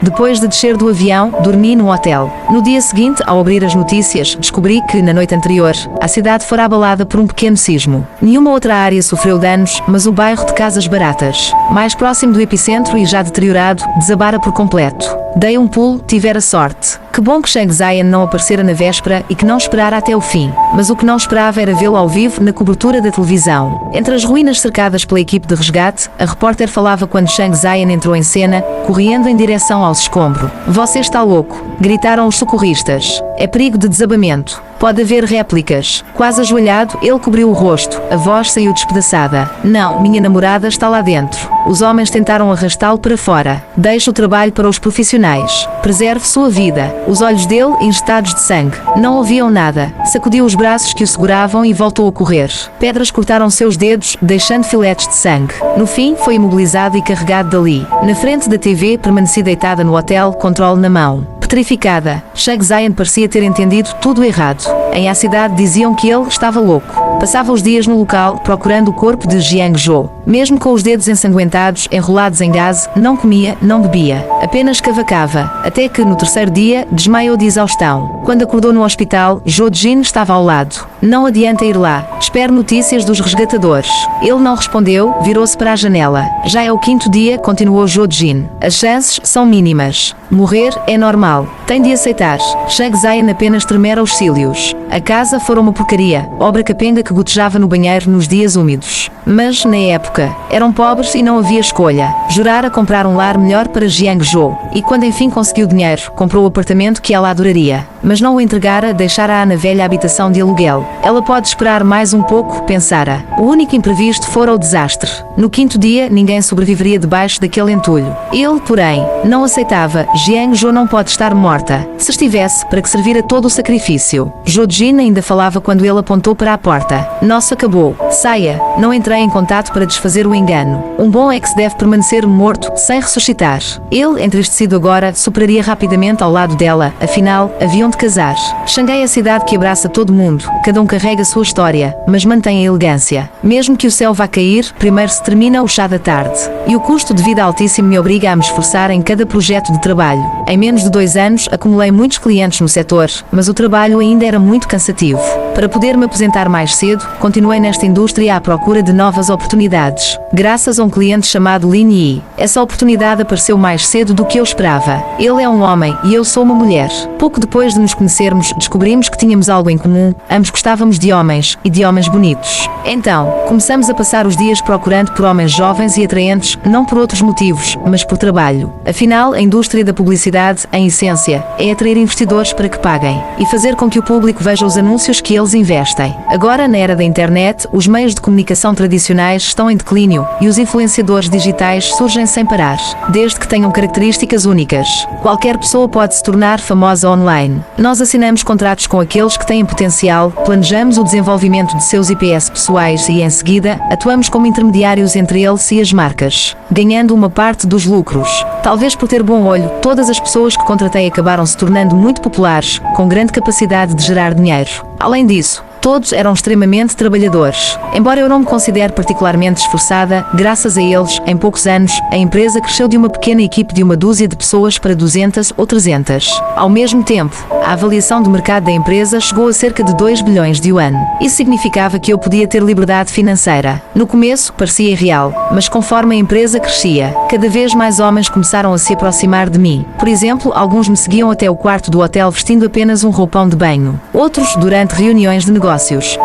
Depois de descer do avião, dormi num hotel. No dia seguinte, ao abrir as notícias, descobri que, na noite anterior, a cidade fora abalada por um pequeno sismo. Nenhuma outra área sofreu danos, mas o bairro de Casas Baratas, mais próximo do epicentro e já deteriorado, desabara por completo. Dei um pulo, tivera sorte. Que bom que Chang Zian não aparecera na véspera e que não esperara até o fim. Mas o que não esperava era vê-lo ao vivo na cobertura da televisão. Entre as ruínas cercadas pela equipe de resgate, a repórter falava quando Chang Zian entrou em cena, correndo em direção aos escombros. "Você está louco!" gritaram os socorristas. "É perigo de desabamento. Pode haver réplicas." Quase ajoelhado, ele cobriu o rosto. A voz saiu despedaçada. "Não, minha namorada está lá dentro." Os homens tentaram arrastá-lo para fora. "Deixe o trabalho para os profissionais. Preserve sua vida." Os olhos dele, injetados de sangue, não ouviam nada. Sacudiu os braços que o seguravam e voltou a correr. Pedras cortaram seus dedos, deixando filetes de sangue. No fim, foi imobilizado e carregado dali. Na frente da TV, permaneci deitada no hotel, controle na mão. Petrificada, Chang Zian parecia ter entendido tudo errado. Em a cidade diziam que ele estava louco. Passava os dias no local, procurando o corpo de Jiang Zhou. Mesmo com os dedos ensanguentados, enrolados em gaze, não comia, não bebia. Apenas cavacava. Até que, no terceiro dia, desmaiou de exaustão. Quando acordou no hospital, Zhou Jin estava ao lado. "Não adianta ir lá. Espero notícias dos resgatadores." Ele não respondeu, virou-se para a janela. "Já é o quinto dia", continuou Zhou Jin. "As chances são mínimas. Morrer é normal. Tem de aceitar." Chang Zian apenas tremera os cílios. A casa fora uma porcaria, obra capenga que gotejava no banheiro nos dias úmidos. Mas, na época, eram pobres e não havia escolha. Jurara comprar um lar melhor para Jiang Zhou. E quando enfim conseguiu dinheiro, comprou o apartamento que ela adoraria. Mas não o entregara, deixara-a na velha habitação de aluguel. Ela pode esperar mais um pouco, pensara. O único imprevisto fora o desastre. No quinto dia, ninguém sobreviveria debaixo daquele entulho. Ele, porém, não aceitava. Jiang Zhou não pode estar morta. Se estivesse, para que servira todo o sacrifício? Zhou Jin ainda falava quando ele apontou para a porta. "Nosso acabou. Saia." Não entrei em contato para desfazer o engano. Um bom ex deve permanecer morto, sem ressuscitar. Ele, entristecido agora, superaria rapidamente ao lado dela. Afinal, haviam de casar. Xangai é a cidade que abraça todo mundo. Cada um carrega a sua história, mas mantém a elegância. Mesmo que o céu vá cair, primeiro se termina o chá da tarde. E o custo de vida altíssimo me obriga a me esforçar em cada projeto de trabalho. Em menos de 2 anos, acumulei muitos clientes no setor, mas o trabalho ainda era muito cansativo. Para poder me aposentar mais cedo, continuei nesta indústria à procura de novas oportunidades. Graças a um cliente chamado Lin Yi. Essa oportunidade apareceu mais cedo do que eu esperava. Ele é um homem e eu sou uma mulher. Pouco depois de nos conhecermos, descobrimos que tínhamos algo em comum. Ambos gostávamos de homens, e de homens bonitos. Então, começamos a passar os dias procurando por homens jovens e atraentes, não por outros motivos, mas por trabalho. Afinal, a indústria da publicidade, em essência, é atrair investidores para que paguem e fazer com que o público veja os anúncios que eles investem. Agora, na era da internet, os meios de comunicação tradicionais estão em declínio e os influenciadores digitais surgem sem parar, desde que tenham características únicas. Qualquer pessoa pode se tornar famosa online. Nós assinamos contratos com aqueles que têm potencial, planejamos o desenvolvimento de seus IPs pessoais e, em seguida, atuamos como intermediários entre eles e as marcas, ganhando uma parte dos lucros. Talvez por ter bom olho, todas as pessoas que contratei acabaram se tornando muito populares, com grande capacidade de gerar dinheiro. Além disso, todos eram extremamente trabalhadores. Embora eu não me considere particularmente esforçada, graças a eles, em poucos anos, a empresa cresceu de uma pequena equipe de uma dúzia de pessoas para 200 ou 300. Ao mesmo tempo, a avaliação do mercado da empresa chegou a cerca de 2 bilhões de yuan. Isso significava que eu podia ter liberdade financeira. No começo, parecia irreal, mas conforme a empresa crescia, cada vez mais homens começaram a se aproximar de mim. Por exemplo, alguns me seguiam até o quarto do hotel vestindo apenas um roupão de banho. Outros, durante reuniões de negócios,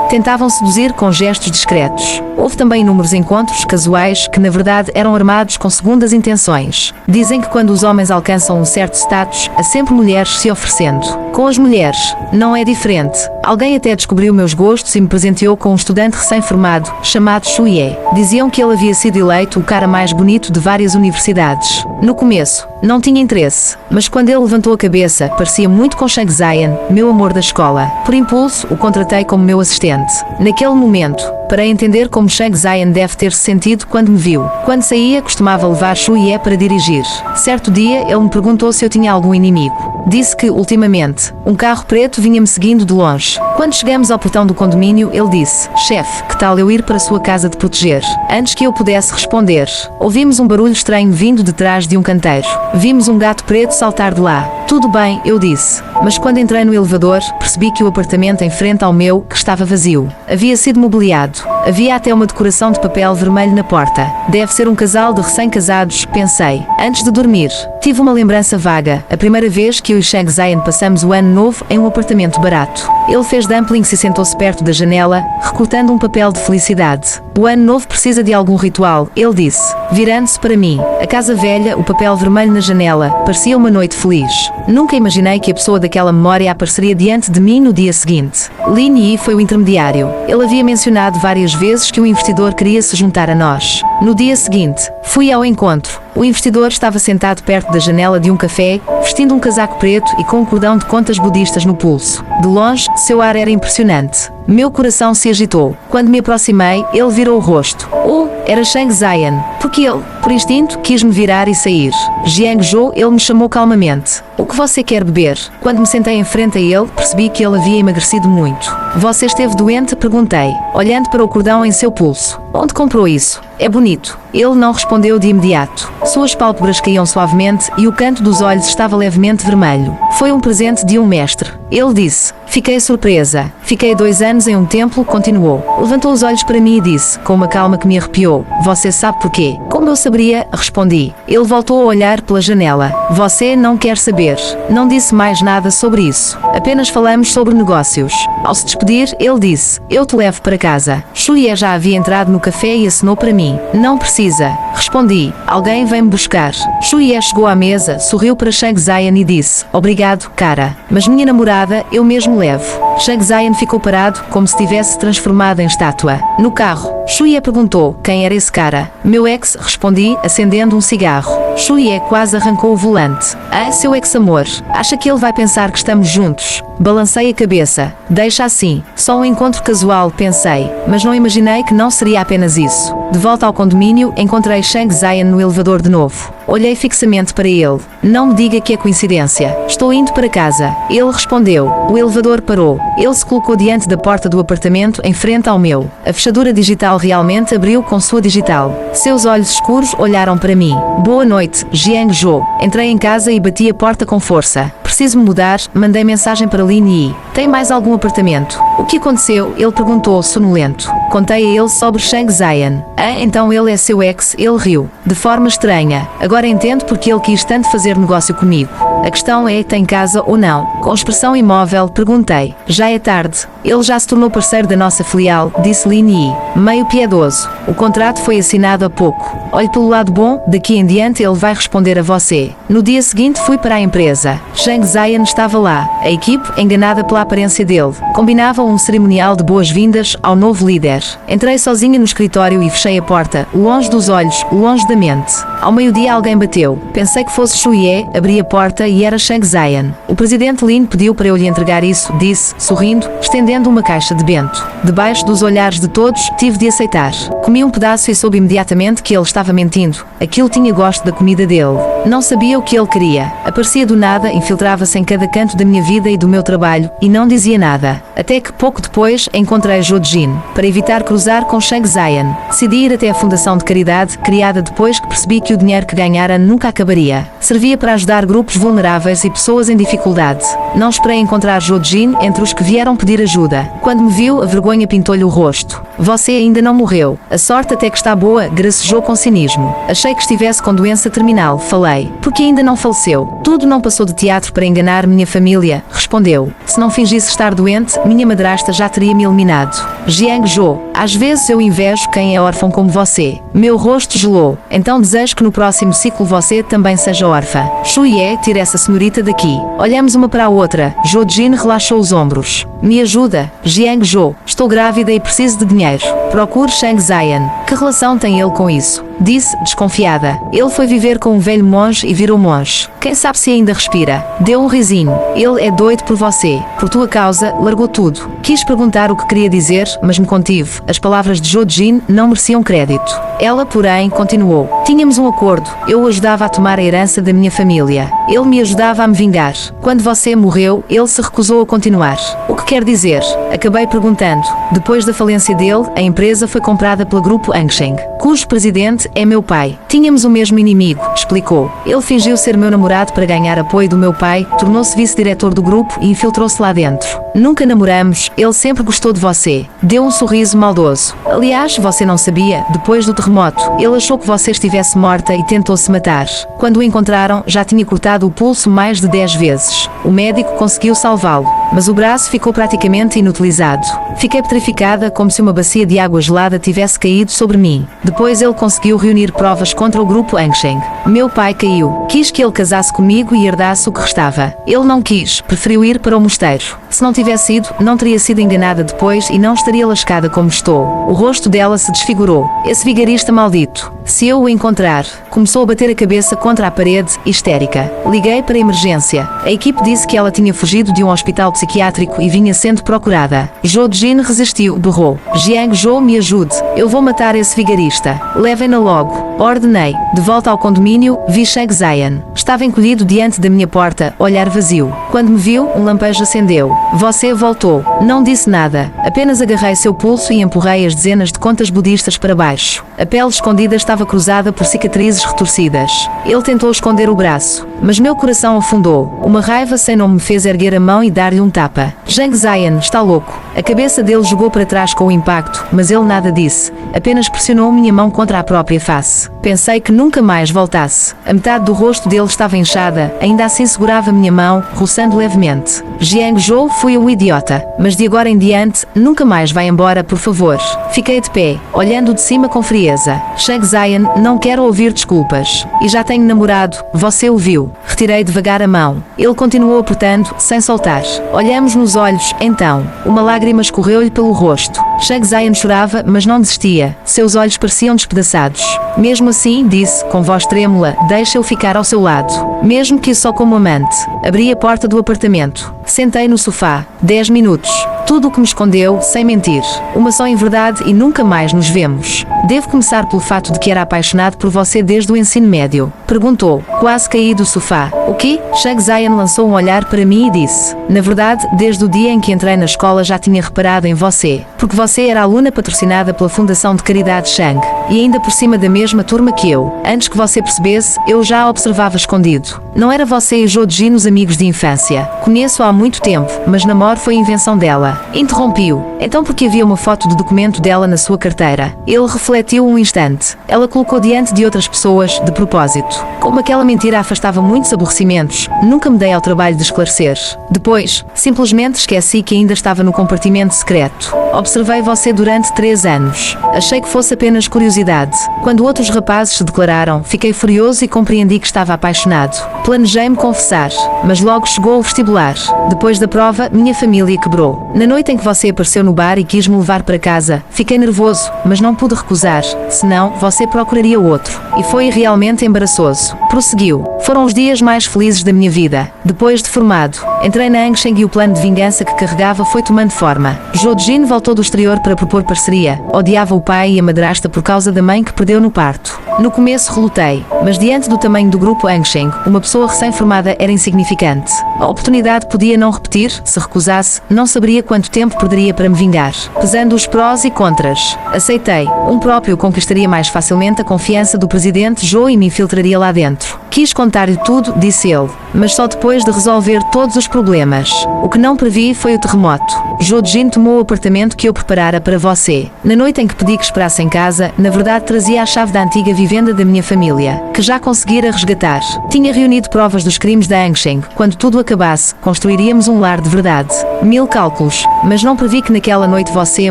tentavam seduzir com gestos discretos. Houve também inúmeros encontros casuais que, na verdade, eram armados com segundas intenções. Dizem que quando os homens alcançam um certo status, há sempre mulheres se oferecendo. Com as mulheres, não é diferente. Alguém até descobriu meus gostos e me presenteou com um estudante recém-formado, chamado Shuye. Diziam que ele havia sido eleito o cara mais bonito de várias universidades. No começo, não tinha interesse, mas quando ele levantou a cabeça, parecia muito com Chang Zian, meu amor da escola. Por impulso, o contratei como meu assistente. Naquele momento, para entender como Chang Zian deve ter se sentido quando me viu. Quando saía, costumava levar Shuye para dirigir. Certo dia, ele me perguntou se eu tinha algum inimigo. Disse que, ultimamente, um carro preto vinha-me seguindo de longe. juntos. Quando chegamos ao portão do condomínio, ele disse: chefe, que tal eu ir para a sua casa de proteger? Antes que eu pudesse responder, ouvimos um barulho estranho vindo de trás de um canteiro. Vimos um gato preto saltar de lá. Tudo bem, eu disse. Mas quando entrei no elevador, percebi que o apartamento em frente ao meu, que estava vazio, havia sido mobiliado. Havia até uma decoração de papel vermelho na porta. Deve ser um casal de recém-casados, pensei. Antes de dormir, tive uma lembrança vaga. A primeira vez que eu e Shang Zayan passamos o ano novo em um apartamento barato. Ele fez dumplings e sentou-se perto da janela, recortando um papel de felicidade. O ano novo precisa de algum ritual, ele disse, virando-se para mim. A casa velha, o papel vermelho na janela, parecia uma noite feliz. Nunca imaginei que a pessoa daquela memória apareceria diante de mim no dia seguinte. Lin Yi foi o intermediário. Ele havia mencionado várias vezes que um investidor queria se juntar a nós. No dia seguinte, fui ao encontro. O investidor estava sentado perto da janela de um café, vestindo um casaco preto e com um cordão de contas budistas no pulso. De longe, seu ar era impressionante. Meu coração se agitou. Quando me aproximei, ele virou o rosto. Oh, era Shang Zayan. Porque ele, por instinto, quis-me virar e sair. Jiang Zhou, ele me chamou calmamente. O que você quer beber? Quando me sentei em frente a ele, percebi que ele havia emagrecido muito. Você esteve doente? Perguntei, olhando para o cordão em seu pulso. Onde comprou isso? É bonito. Ele não respondeu de imediato. Suas pálpebras caíam suavemente e o canto dos olhos estava levemente vermelho. Foi um presente de um mestre. Ele disse. Fiquei surpresa. Fiquei 2 anos em um templo, continuou. Levantou os olhos para mim e disse, com uma calma que me arrepiou. Você sabe porquê? Como eu saberia? Respondi. Ele voltou a olhar pela janela. Você não quer saber. Não disse mais nada sobre isso. Apenas falamos sobre negócios. Ao se despedir, ele disse, eu te levo para casa. Shuye já havia entrado no café e acenou para mim. Não precisa. Respondi. Alguém vem me buscar. Shuye chegou à mesa, sorriu para Shang Zayan e disse, obrigado, cara. Mas minha namorada, eu mesmo levo. Shang Zayan ficou parado, como se tivesse transformado em estátua. No carro, Shuye perguntou, quem era esse cara? Meu ex, respondi, acendendo um cigarro. Shuye quase arrancou o volante. Ah, seu ex-amor. Acha que ele vai pensar que estamos juntos? Balancei a cabeça. Deixa assim. Só um encontro casual, pensei. Mas não imaginei que não seria apenas isso. De volta ao condomínio, encontrei Shang Zayan no elevador de novo. Olhei fixamente para ele. Não me diga que é coincidência. Estou indo para casa. Ele respondeu. O elevador parou. Ele se colocou diante da porta do apartamento em frente ao meu. A fechadura digital realmente abriu com sua digital. Seus olhos escuros olharam para mim. Boa noite, Jiang Zhou. Entrei em casa e bati a porta com força. Preciso me mudar, mandei mensagem para Lin Yi. Tem mais algum apartamento? O que aconteceu? Ele perguntou, sonolento. Contei a ele sobre Shang Zayan. Ah, então ele é seu ex, ele riu. De forma estranha. Agora entendo porque ele quis tanto fazer negócio comigo. A questão é, tem casa ou não? Com expressão imóvel, perguntei. Já é tarde. Ele já se tornou parceiro da nossa filial, disse Lin Yi, meio piedoso. O contrato foi assinado há pouco. Olhe pelo lado bom, daqui em diante ele vai responder a você. No dia seguinte fui para a empresa. Shang Zayan estava lá. A equipe, enganada pela aparência dele, combinava um cerimonial de boas-vindas ao novo líder. Entrei sozinha no escritório e fechei a porta, longe dos olhos, longe da mente. Ao meio-dia alguém bateu. Pensei que fosse Shuye, abri a porta e era Shang Zayan. O presidente Lin pediu para eu lhe entregar isso, disse, sorrindo, estendendo uma caixa de bento. Debaixo dos olhares de todos, tive de aceitar. Comi um pedaço e soube imediatamente que ele estava mentindo. Aquilo tinha gosto da comida dele. Não sabia o que ele queria. Aparecia do nada, infiltrava-se em cada canto da minha vida e do meu trabalho, e não dizia nada. Até que, pouco depois, encontrei Zhou Jin. Para evitar cruzar com Shang Zayan, decidi ir até a fundação de caridade, criada depois que percebi que o dinheiro que ganhara nunca acabaria. Servia para ajudar grupos vulneráveis e pessoas em dificuldade. Não esperei encontrar Zhou Jin entre os que vieram pedir ajuda. Quando me viu, a vergonha pintou-lhe o rosto. Você ainda não morreu. A sorte até que está boa, gracejou com cinismo. Achei que estivesse com doença terminal, falei. Porque ainda não faleceu. Tudo não passou de teatro para enganar minha família, respondeu. Se não fingisse estar doente, minha madrasta já teria me eliminado. Jiang Zhou, às vezes eu invejo quem é órfão como você. Meu rosto gelou. Então desejo que no próximo ciclo você também seja órfã. Shuye, tira essa senhorita daqui. Olhamos uma para a outra. Zhou Jin relaxou os ombros. Me ajuda, Jiang Zhou. Estou grávida e preciso de dinheiro. Procure Shang Zayan. Que relação tem ele com isso? disse, desconfiada. Ele foi viver com um velho monge e virou monge. Quem sabe se ainda respira. Deu um risinho. Ele é doido por você. Por tua causa, largou tudo. Quis perguntar o que queria dizer, mas me contive. As palavras de Jo-jin não mereciam crédito. Ela, porém, continuou. Tínhamos um acordo. Eu o ajudava a tomar a herança da minha família. Ele me ajudava a me vingar. Quando você morreu, ele se recusou a continuar. O que quer dizer? Acabei perguntando. Depois da falência dele, a empresa foi comprada pelo grupo Ansheng, cujo presidente é meu pai. Tínhamos o mesmo inimigo, explicou. Ele fingiu ser meu namorado para ganhar apoio do meu pai, tornou-se vice-diretor do grupo e infiltrou-se lá dentro. Nunca namoramos, ele sempre gostou de você. Deu um sorriso maldoso. Aliás, você não sabia, depois do terremoto, ele achou que você estivesse morta e tentou se matar. Quando o encontraram, já tinha cortado o pulso mais de 10 vezes. O médico conseguiu salvá-lo, mas o braço ficou praticamente inutilizado. Fiquei petrificada, como se uma bacia de água gelada tivesse caído sobre mim. Depois ele conseguiu reunir provas contra o grupo Ansheng. Meu pai caiu. Quis que ele casasse comigo e herdasse o que restava. Ele não quis, preferiu ir para o mosteiro. Se não tivesse ido, não teria sido enganada depois e não estaria lascada como estou. O rosto dela se desfigurou. Esse vigarista maldito. Se eu o encontrar, começou a bater a cabeça contra a parede, histérica. Liguei para a emergência. A equipe disse que ela tinha fugido de um hospital psiquiátrico e vinha sendo procurada. Jo-jin resistiu, berrou. Jiang Jo, me ajude. Eu vou matar esse vigarista. Levem-na logo. Ordenei. De volta ao condomínio, vi Shang Zian. Estava encolhido diante da minha porta, olhar vazio. Quando me viu, um lampejo acendeu. Você voltou. Não disse nada. Apenas agarrei seu pulso e empurrei as dezenas de contas budistas para baixo. A pele escondida estava cruzada por cicatrizes retorcidas. Ele tentou esconder o braço, mas meu coração afundou. Uma raiva sem nome me fez erguer a mão e dar-lhe um tapa. Zhang Zian está louco. A cabeça dele jogou para trás com o impacto, mas ele nada disse. Apenas pressionou minha mão contra a própria face. Pensei que nunca mais voltasse. A metade do rosto dele estava inchada, ainda assim segurava minha mão, roçando levemente. Jiang Jo, fui um idiota, mas de agora em diante, nunca mais vai embora, por favor. Fiquei de pé, olhando de cima com frieza. Shang Zian, não quero ouvir desculpas. E já tenho namorado, você o viu. Retirei devagar a mão. Ele continuou apertando, sem soltar. Olhamos nos olhos, então. Uma lágrima escorreu-lhe pelo rosto. Shang Zian chorava, mas não desistia. Seus olhos pareciam despedaçados. Mesmo assim, disse, com voz trêmula, deixa eu ficar ao seu lado. Mesmo que só como amante. Abri a porta do apartamento. Sentei no sofá. 10 minutos. Tudo o que me escondeu, sem mentir. Uma só em verdade e nunca mais nos vemos. Devo começar pelo fato de que era apaixonado por você desde o ensino médio. Perguntou. Quase caí do sofá. O quê? Shang Zian lançou um olhar para mim e disse. Na verdade, desde o dia em que entrei na escola já tinha reparado em você. Porque você era aluna patrocinada pela Fundação de Caridade Shang. E ainda por cima da mesma turma que eu. Antes que você percebesse, eu já a observava escondido. Não era você e Jo-jin os amigos de infância. Conheço há muito tempo, mas namoro foi invenção dela. Interrompiu. Então por que havia uma foto de documento dela na sua carteira? Ele refletiu um instante. Ela colocou diante de outras pessoas, de propósito. Como aquela mentira afastava muitos aborrecimentos, nunca me dei ao trabalho de esclarecer. Depois, simplesmente esqueci que ainda estava no compartimento secreto. Observei você durante 3 anos. Achei que fosse apenas curiosidade. Quando outros rapazes se declararam, fiquei furioso e compreendi que estava apaixonado. Planejei-me confessar, mas logo chegou o vestibular. Depois da prova, minha família quebrou. Na noite em que você apareceu no bar e quis me levar para casa, fiquei nervoso, mas não pude recusar, senão você procuraria outro. E foi realmente embaraçoso. Prosseguiu. Foram os dias mais felizes da minha vida. Depois de formado, entrei na Ansheng e o plano de vingança que carregava foi tomando forma. Jo-jin voltou do exterior para propor parceria. Odiava o pai e a madrasta por causa da mãe que perdeu no parto. No começo relutei, mas diante do tamanho do grupo Ansheng, uma pessoa recém-formada era insignificante. A oportunidade podia não repetir, se recusasse, não saberia quanto tempo perderia para me vingar. Pesando os prós e contras, aceitei. Um próprio conquistaria mais facilmente a confiança do presidente Jo e me infiltraria lá dentro. Quis contar-lhe tudo, disse ele, mas só depois de resolver todos os problemas. O que não previ foi o terremoto. Jo-jin tomou o apartamento que eu preparara para você. Na noite em que pedi que esperasse em casa, na verdade trazia a chave da antiga vivenda da minha família, que já conseguira resgatar. Tinha reunido provas dos crimes da Ansheng. Quando tudo acabasse, construiríamos um lar de verdade. 1000 cálculos, mas não previ que naquela noite você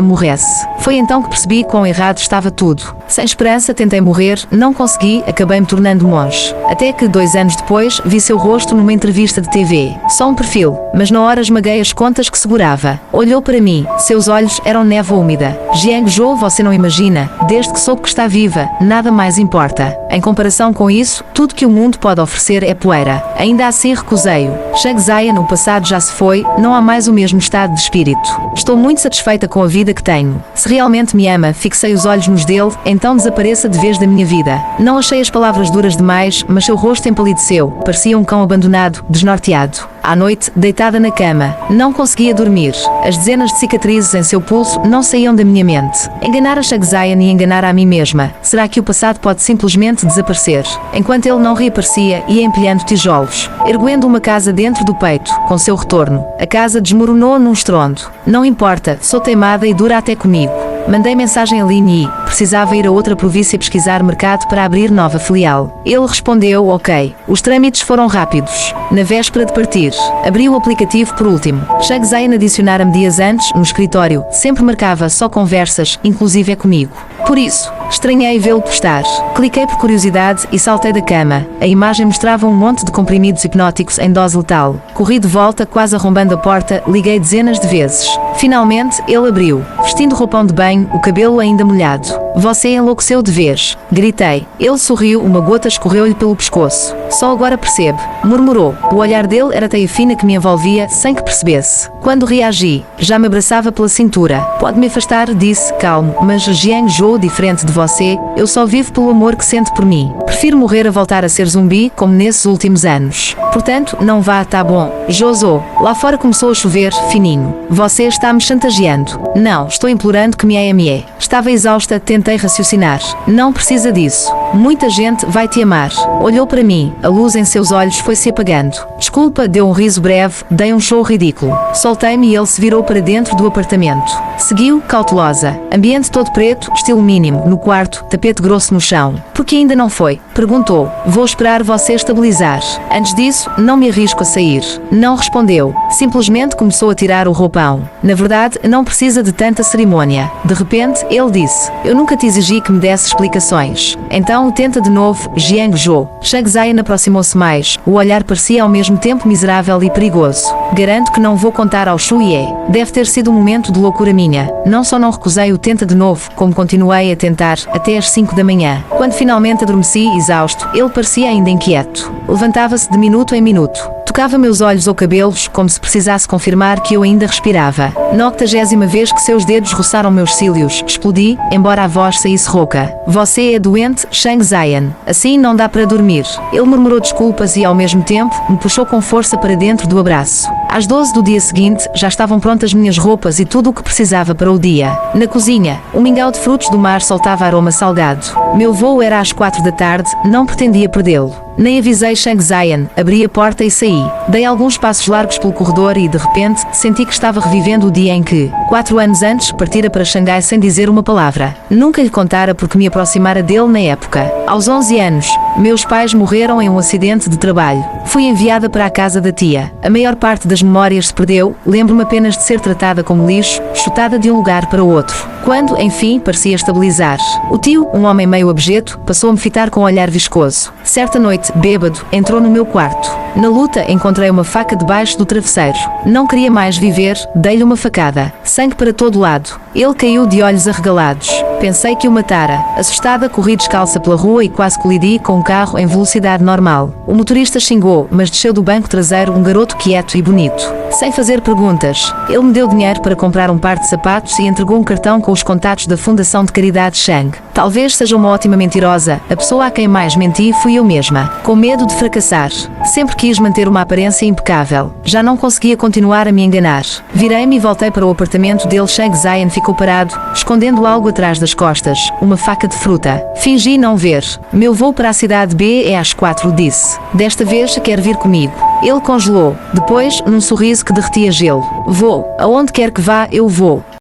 morresse. Foi então que percebi quão errado estava tudo. Sem esperança tentei morrer, não consegui, acabei me tornando monge. Até que 2 anos depois vi seu rosto numa entrevista de TV. Só um perfil, mas na hora esmaguei as contas que segurava. Olhou para mim, seus olhos eram névoa úmida. Jiang Zhou, você não imagina, desde que soube que está viva, nada mais importa. Em comparação com isso, tudo que o mundo pode oferecer é poeira. Ainda assim recusei-o. Shang Zian, o passado já se foi, não há mais o mesmo estado de espírito. Estou muito satisfeita com a vida que tenho. Se realmente me ama, fixei os olhos nos dele, então desapareça de vez da minha vida. Não achei as palavras duras demais, mas seu rosto empalideceu. Parecia um cão abandonado, desnorteado. À noite, deitada na cama, não conseguia dormir. As dezenas de cicatrizes em seu pulso não saíam da minha mente. Enganar a Shang Zian e enganar a mim mesma. Será que o passado pode simplesmente desaparecer? Enquanto ele não reaparecia, ia empilhando tijolos, erguendo uma casa dentro do peito, com seu retorno. A casa desmoronou num estrondo. Não importa, sou teimada e dura até comigo. Mandei mensagem a Lin Yi. Precisava ir a outra província pesquisar mercado para abrir nova filial. Ele respondeu, ok. Os trâmites foram rápidos. Na véspera de partir, abri o aplicativo por último. Shang Zian adicionara-me dias antes, no escritório. Sempre marcava só conversas, inclusive é comigo. Por isso, estranhei vê-lo postar. Cliquei por curiosidade e saltei da cama. A imagem mostrava um monte de comprimidos hipnóticos em dose letal. Corri de volta, quase arrombando a porta, liguei dezenas de vezes. Finalmente, ele abriu, vestindo roupão de banho, o cabelo ainda molhado. Você enlouqueceu de vez. Gritei. Ele sorriu, uma gota escorreu-lhe pelo pescoço. Só agora percebe, murmurou. O olhar dele era teia fina que me envolvia, sem que percebesse. Quando reagi, já me abraçava pela cintura. Pode me afastar, disse, calmo, mas Jiang Zhou, diferente de você, eu só vivo pelo amor que sente por mim. Prefiro morrer a voltar a ser zumbi, como nesses últimos anos. Portanto, não vá, tá bom. Jozo, lá fora começou a chover, fininho. Você está me chantageando. Não, estou implorando que me ame. Estava exausta, tentei raciocinar. Não precisa disso. Muita gente vai te amar. Olhou para mim, a luz em seus olhos foi-se apagando. Desculpa, deu um riso breve, dei um show ridículo. Soltei-me e ele se virou para dentro do apartamento. Seguiu, cautelosa. Ambiente todo preto, estilo mínimo, no quarto, tapete grosso no chão. Por que ainda não foi? Perguntou. Vou esperar você estabilizar. Antes disso, não me arrisco a sair. Não respondeu. Simplesmente começou a tirar o roupão. Na verdade, não precisa de tanta cerimônia. De repente, ele disse. Eu nunca te exigi que me desse explicações. Então, tenta de novo, Jiang Zhou. Shang Zian aproximou-se mais. O olhar parecia ao mesmo tempo miserável e perigoso. Garanto que não vou contar ao Shu Ye. Deve ter sido um momento de loucura minha. Não só não recusei o tenta de novo, como continuei a tentar, até às 5 da manhã. Quando finalmente adormeci, exausto, ele parecia ainda inquieto. Levantava-se de minuto em minuto. Tocava meus olhos ou cabelos, como se precisasse confirmar que eu ainda respirava. Na 80ª vez que seus dedos roçaram meus cílios, explodi, embora a voz saísse rouca. Você é doente, Shang Zian. Assim não dá para dormir. Ele murmurou desculpas e, ao mesmo tempo, me puxou com força para dentro do abraço. Às 12 do dia seguinte, já estavam prontas minhas roupas e tudo o que precisava para o dia. Na cozinha, um mingau de frutos do mar soltava aroma salgado. Meu voo era às 4 da tarde, não pretendia perdê-lo. Nem avisei Shang Zian, abri a porta e saí. Dei alguns passos largos pelo corredor e, de repente, senti que estava revivendo o dia em que, 4 anos antes, partira para Xangai sem dizer uma palavra. Nunca lhe contara porque me aproximara dele na época. Aos 11 anos, meus pais morreram em um acidente de trabalho. Fui enviada para a casa da tia. A maior parte das memórias se perdeu, lembro-me apenas de ser tratada como lixo, chutada de um lugar para o outro. Quando, enfim, parecia estabilizar. O tio, um homem meio abjeto, passou a me fitar com um olhar viscoso. Certa noite, bêbado, entrou no meu quarto. Na luta, encontrei uma faca debaixo do travesseiro. Não queria mais viver, dei-lhe uma facada. Sangue para todo lado. Ele caiu de olhos arregalados. Pensei que o matara. Assustada, corri descalça pela rua e quase colidi com um carro em velocidade normal. O motorista xingou, mas desceu do banco traseiro um garoto quieto e bonito. Sem fazer perguntas, ele me deu dinheiro para comprar um par de sapatos e entregou um cartão com os contatos da Fundação de Caridade Shang. Talvez seja uma ótima mentirosa. A pessoa a quem mais menti fui eu mesma. Com medo de fracassar. Sempre quis manter uma aparência impecável. Já não conseguia continuar a me enganar. Virei-me e voltei para o apartamento dele. Shang Zian ficou parado, escondendo algo atrás das costas. Uma faca de fruta. Fingi não ver. Meu voo para a cidade B é às 4, disse. Desta vez quer vir comigo. Ele congelou. Depois, num sorriso que derretia gelo. Vou. Aonde quer que vá, eu vou.